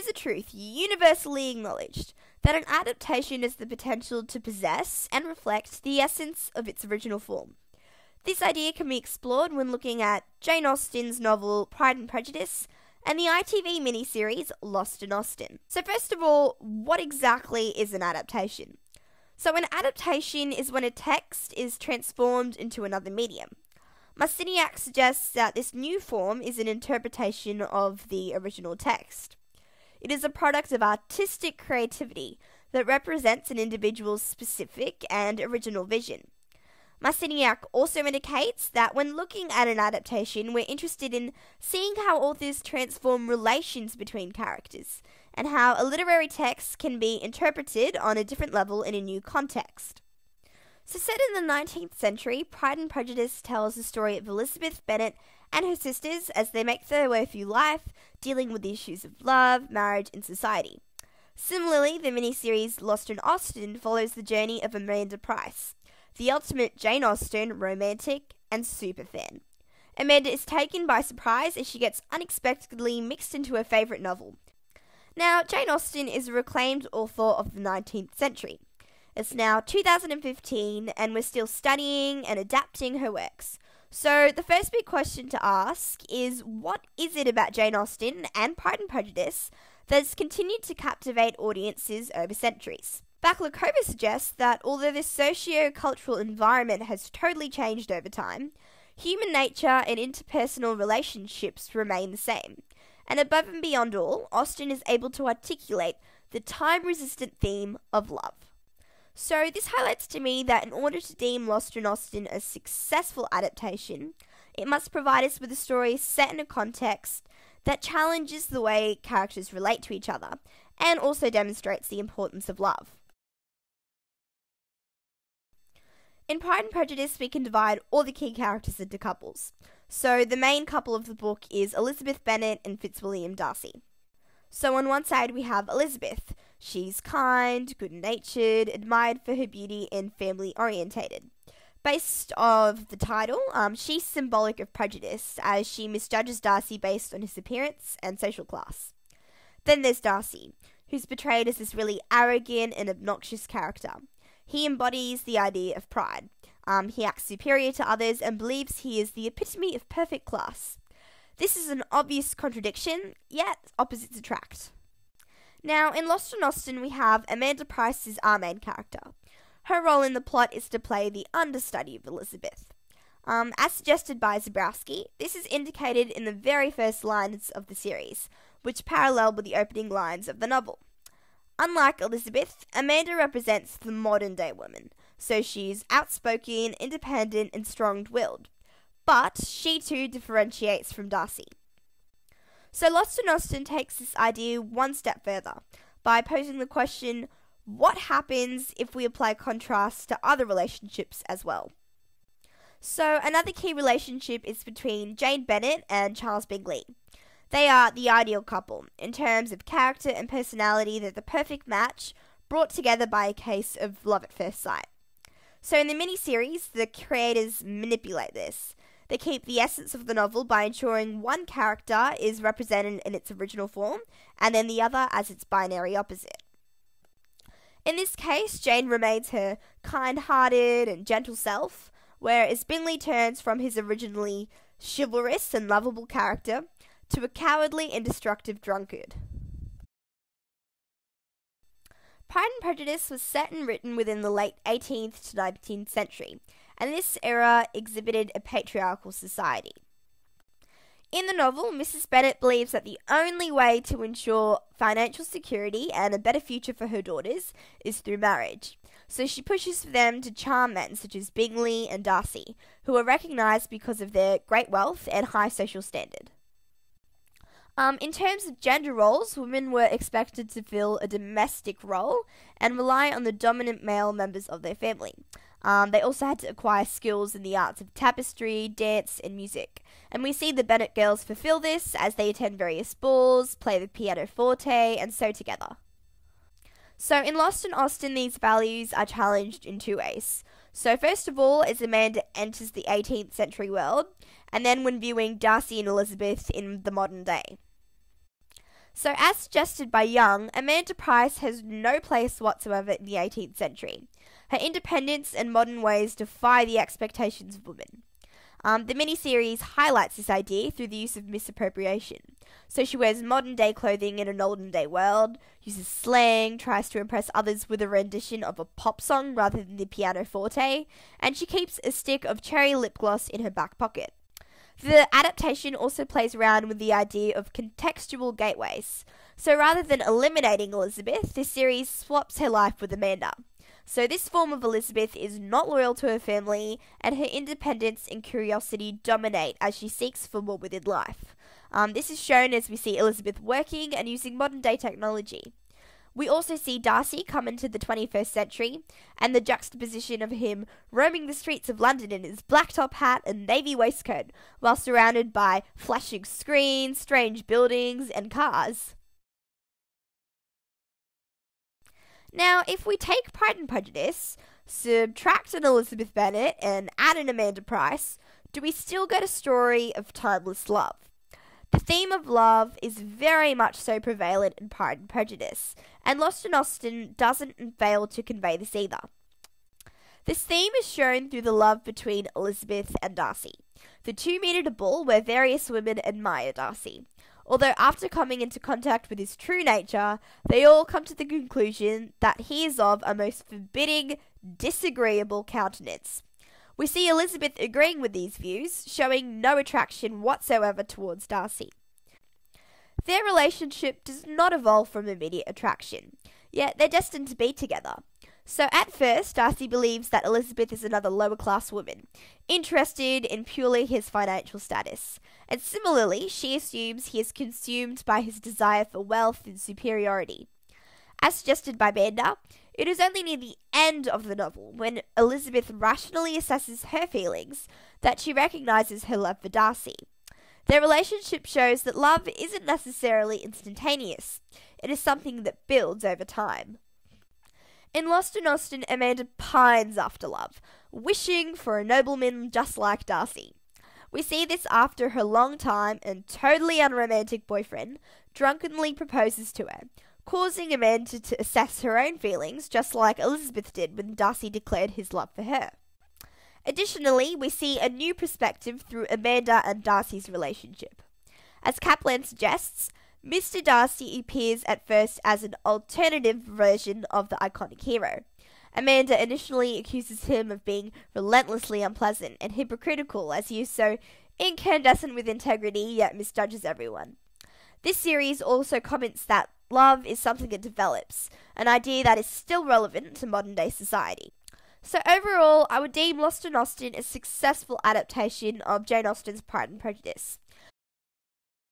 is a truth universally acknowledged that an adaptation has the potential to possess and reflect the essence of its original form. This idea can be explored when looking at Jane Austen's novel Pride and Prejudice and the ITV miniseries Lost in Austen. So first of all, what exactly is an adaptation? So an adaptation is when a text is transformed into another medium. Marciniak suggests that this new form is an interpretation of the original text. It is a product of artistic creativity that represents an individual's specific and original vision. Marciniak also indicates that when looking at an adaptation, we're interested in seeing how authors transform relations between characters, and how a literary text can be interpreted on a different level in a new context. So set in the 19th century, Pride and Prejudice tells the story of Elizabeth Bennet and her sisters as they make their way through life, dealing with the issues of love, marriage, and society. Similarly, the miniseries Lost in Austen follows the journey of Amanda Price, the ultimate Jane Austen romantic and superfan. Amanda is taken by surprise as she gets unexpectedly mixed into her favourite novel. Now, Jane Austen is a reclaimed author of the 19th century. It's now 2015 and we're still studying and adapting her works. So the first big question to ask is, what is it about Jane Austen and Pride and Prejudice that has continued to captivate audiences over centuries? Baklakova suggests that although the socio-cultural environment has totally changed over time, human nature and interpersonal relationships remain the same. And above and beyond all, Austen is able to articulate the time-resistant theme of love. So this highlights to me that in order to deem Lost in Austen a successful adaptation, it must provide us with a story set in a context that challenges the way characters relate to each other, and also demonstrates the importance of love. In Pride and Prejudice, we can divide all the key characters into couples. So the main couple of the book is Elizabeth Bennet and Fitzwilliam Darcy. So on one side we have Elizabeth. She's kind, good-natured, admired for her beauty, and family-orientated. Based on the title, she's symbolic of prejudice, as she misjudges Darcy based on his appearance and social class. Then there's Darcy, who's portrayed as this really arrogant and obnoxious character. He embodies the idea of pride. He acts superior to others and believes he is the epitome of perfect class. This is an obvious contradiction, yet opposites attract. Now, in Lost in Austen, we have Amanda Price as our main character. Her role in the plot is to play the understudy of Elizabeth. As suggested by Zabrowski, this is indicated in the very first lines of the series, which parallel with the opening lines of the novel. Unlike Elizabeth, Amanda represents the modern-day woman, so she's outspoken, independent, and strong-willed. But she too differentiates from Darcy. So Lost in Austen takes this idea one step further, by posing the question, what happens if we apply contrast to other relationships as well? So another key relationship is between Jane Bennet and Charles Bingley. They are the ideal couple, in terms of character and personality. They're the perfect match, brought together by a case of love at first sight. So in the miniseries, the creators manipulate this. They keep the essence of the novel by ensuring one character is represented in its original form, and then the other as its binary opposite. In this case, Jane remains her kind-hearted and gentle self, whereas Bingley turns from his originally chivalrous and lovable character to a cowardly and destructive drunkard. Pride and Prejudice was set and written within the late 18th to 19th century, and this era exhibited a patriarchal society. In the novel, Mrs. Bennet believes that the only way to ensure financial security and a better future for her daughters is through marriage. So she pushes for them to charm men such as Bingley and Darcy, who are recognised because of their great wealth and high social standard. In terms of gender roles, women were expected to fill a domestic role and rely on the dominant male members of their family. They also had to acquire skills in the arts of tapestry, dance, and music. And we see the Bennet girls fulfill this as they attend various balls, play the pianoforte, and sew together. So in Lost in Austen, these values are challenged in two ways. So first of all, as Amanda enters the 18th century world, and then when viewing Darcy and Elizabeth in the modern day. So, as suggested by Young, Amanda Price has no place whatsoever in the 18th century. Her independence and modern ways defy the expectations of women. The miniseries highlights this idea through the use of misappropriation. So she wears modern-day clothing in an olden-day world, uses slang, tries to impress others with a rendition of a pop song rather than the pianoforte, and she keeps a stick of cherry lip gloss in her back pocket. The adaptation also plays around with the idea of contextual gateways. So rather than eliminating Elizabeth, this series swaps her life with Amanda. So this form of Elizabeth is not loyal to her family, and her independence and curiosity dominate as she seeks for more within life. This is shown as we see Elizabeth working and using modern-day technology. We also see Darcy come into the 21st century, and the juxtaposition of him roaming the streets of London in his black top hat and navy waistcoat, while surrounded by flashing screens, strange buildings, and cars. Now, if we take Pride and Prejudice, subtract an Elizabeth Bennet, and add an Amanda Price, do we still get a story of timeless love? The theme of love is very much so prevalent in Pride and Prejudice, and Lost in Austen doesn't fail to convey this either. This theme is shown through the love between Elizabeth and Darcy. The two meet at a ball where various women admire Darcy. Although after coming into contact with his true nature, they all come to the conclusion that he is of a most forbidding, disagreeable countenance. We see Elizabeth agreeing with these views, showing no attraction whatsoever towards Darcy. Their relationship does not evolve from immediate attraction, yet they're destined to be together. So at first, Darcy believes that Elizabeth is another lower-class woman, interested in purely his financial status. And similarly, she assumes he is consumed by his desire for wealth and superiority. As suggested by Banda, it is only near the end of the novel, when Elizabeth rationally assesses her feelings, that she recognises her love for Darcy. Their relationship shows that love isn't necessarily instantaneous. It is something that builds over time. In Lost in Austen, Amanda pines after love, wishing for a nobleman just like Darcy. We see this after her long-time and totally unromantic boyfriend drunkenly proposes to her, causing Amanda to assess her own feelings just like Elizabeth did when Darcy declared his love for her. Additionally, we see a new perspective through Amanda and Darcy's relationship. As Kaplan suggests, Mr. Darcy appears at first as an alternative version of the iconic hero. Amanda initially accuses him of being relentlessly unpleasant and hypocritical, as he is so incandescent with integrity yet misjudges everyone. This series also comments that love is something that develops, an idea that is still relevant to modern-day society. So overall, I would deem Lost in Austen a successful adaptation of Jane Austen's Pride and Prejudice.